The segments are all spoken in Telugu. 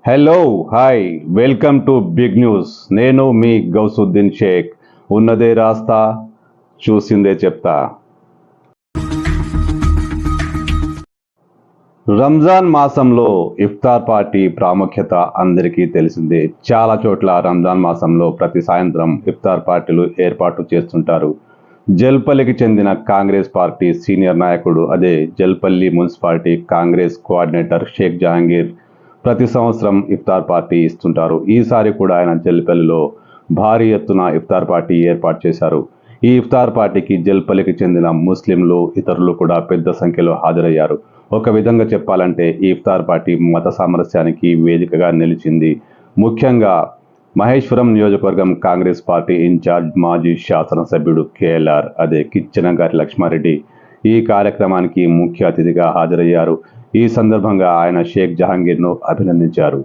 Hello hi welcome to big news. నేను మీ గౌసుద్దీన్ షేక్. ఉన్నదే రాస్తా, చూసిందే చెప్తా. రంజాన్ మాసంలో ఇఫ్తార్ పార్టీ ప్రాముఖ్యత అందరికీ తెలిసిందే. చాలా చోట్ల రంజాన్ మాసంలో ప్రతి సాయంత్రం ఇఫ్తార్ పార్టీలు ఏర్పాటు చేస్తుంటారు. జల్పల్లికి చెందిన కాంగ్రెస్ పార్టీ సీనియర్ నాయకుడు, అదే జల్పల్లి మున్సిపాలిటీ కాంగ్రెస్ కోఆర్డినేటర్ షేక్ జహాంగీర్ ప్రతి సంవత్సరం ఇఫ్తార్ పార్టీ ఇస్తుంటారు. ఈసారి కూడా ఆయన జల్పల్లిలో భారీ ఎత్తున ఇఫ్తార్ పార్టీ ఏర్పాటు చేశారు. ఈ ఇఫ్తార్ పార్టీకి జల్పల్లికి చెందిన ముస్లింలు, ఇతరులు కూడా పెద్ద సంఖ్యలో హాజరయ్యారు. ఒక విధంగా చెప్పాలంటే ఈ ఇఫ్తార్ పార్టీ మత సామరస్యానికి వేదికగా నిలిచింది. ముఖ్యంగా మహేశ్వరం నియోజకవర్గం కాంగ్రెస్ పార్టీ ఇన్ఛార్జ్ మాజీ శాసనసభ్యుడు కేఎల్ఆర్, అదే కిచ్చెనగారి లక్ష్మారెడ్డి ఈ కార్యక్రమానికి ముఖ్య అతిథిగా హాజరయ్యారు. ఈ సందర్భంగా ఆయన షేక్ జహాంగీర్ను అభినందించారు.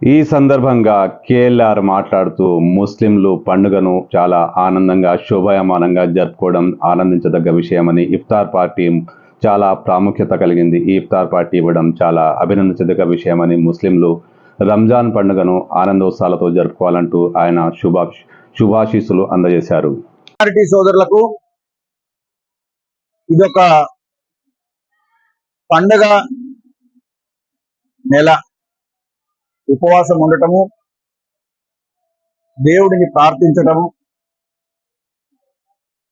ఈ సందర్భంగా కేఎల్ఆర్ మాట్లాడుతూ ముస్లింలు పండుగను చాలా ఆనందంగా, శోభాయమానంగా జరుపుకోవడం ఆనందించదగ్గ విషయమని, ఇఫ్తార్ పార్టీ చాలా ప్రాముఖ్యత కలిగింది, ఈ ఇఫ్తార్ పార్టీ ఇవ్వడం చాలా అభినందించదగ్గ విషయమని, ముస్లింలు రంజాన్ పండుగను ఆనందోత్సాహాలతో జరుపుకోవాలంటూ ఆయన శుభాశీస్సులు అందజేశారు. సోదరులకు ఇదొక పండుగ నెల, ఉపవాసం ఉండటము, దేవుడిని ప్రార్థించటము,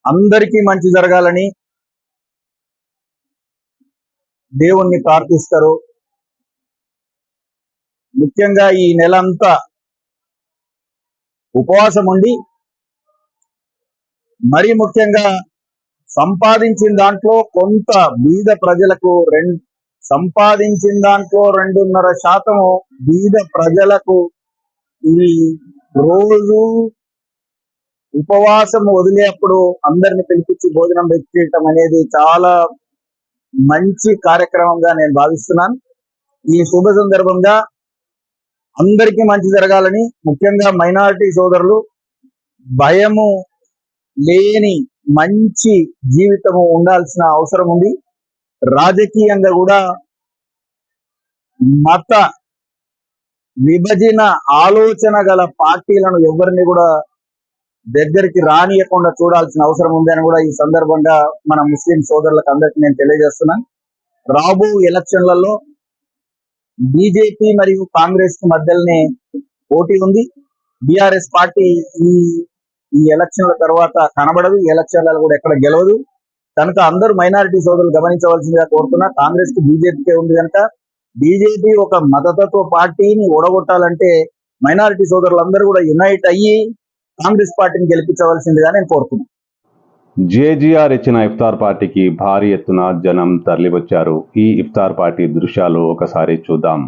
అందరికీ మంచి జరగాలని దేవుణ్ణి ప్రార్థిస్తారు. ముఖ్యంగా ఈ నెలంతా ఉపవాసం ఉండి, మరి ముఖ్యంగా సంపాదించిన దాంట్లో కొంత బీద ప్రజలకు సంపాదించిన దాంట్లో 2.5% బీద ప్రజలకు ఈ రోజు ఉపవాసం వదిలేప్పుడు అందరిని పిలిపించి భోజనం పెట్టడం అనేది చాలా మంచి కార్యక్రమంగా నేను భావిస్తున్నాను. ఈ శుభ సందర్భంగా అందరికీ మంచి జరగాలని, ముఖ్యంగా మైనారిటీ సోదరులు భయము లేని మంచి జీవితము ఉండాల్సిన అవసరం ఉంది. రాజకీయంగా కూడా మత విభజన ఆలోచన గల పార్టీలను ఎవరిని కూడా దగ్గరికి రానియకుండా చూడాల్సిన అవసరం ఉంది అని కూడా ఈ సందర్భంగా మన ముస్లిం సోదరులకు అందరికీ నేను తెలియజేస్తున్నాను. రాబో ఎలక్షన్లలో బీజేపీ మరియు కాంగ్రెస్ మధ్యలోనే పోటీ ఉంది. బీఆర్ఎస్ పార్టీ ఈ ఎలక్షన్ల తర్వాత కనబడదు, ఈ ఎలక్షన్లలో కూడా ఎక్కడ గెలవదు. కనుక అందరూ మైనారిటీ సోదరులు గమనించవలసిందిగా కోరుతున్నా. కాంగ్రెస్ కి బీజేపీకే ఉంది కనుక బీజేపీ ఒక మతతత్వ పార్టీని ఓడగొట్టాలంటే మైనారిటీ సోదరులందరూ కూడా యునైట్ అయ్యి కాంగ్రెస్ పార్టీని గెలిపించవలసిందిగా నేను కోరుతున్నాను. జేజీఆర్ ఇచ్చిన ఇఫ్తార్ పార్టీకి భారీ ఎత్తున జనం తరలివచ్చారు. ఈ ఇఫ్తార్ పార్టీ దృశ్యాలు ఒకసారి చూద్దాం.